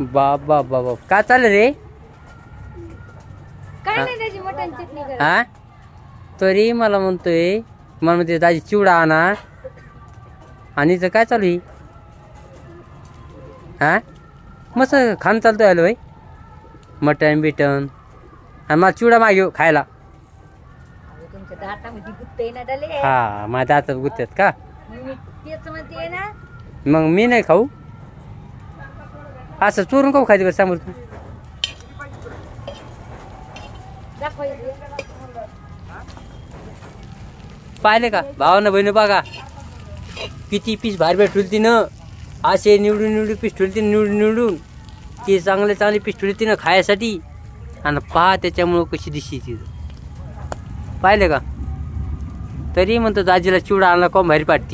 बाबा बाबा काय चाललं रे काय नाही त्याची मटण चटणी करा. हा तरी मला म्हणतोय मला म्हणते दाजी चिवडा आणा आणि इथं काय चालू आहे हा मस्त खाणं चालतोय आलो भाई मटण बिटन आणि मला चिवडा मागे खायला अहो, तुमच्या दातामध्ये गुत्ते ना डले. हा माझ्या दातात गुत्त्यात का मी तेच म्हणते ना. मग मी नाही खाऊ असं चोरून खाऊ खायचं बरं सांग तू दाखवा इथे. पाहिले का भावानं बहिणी बघा किती पीस बाहेर भेट ठेवली तिनं असे निवडून पीस ठेवली तिनं निवडून ते चांगले पीस ठेवली तिनं खायसाठी आणि पहा त्याच्यामुळं कशी दिसली तिथं पाहिले का तरी म्हणतो दाजीला चिवडा आणला कोण बाहेर पाडती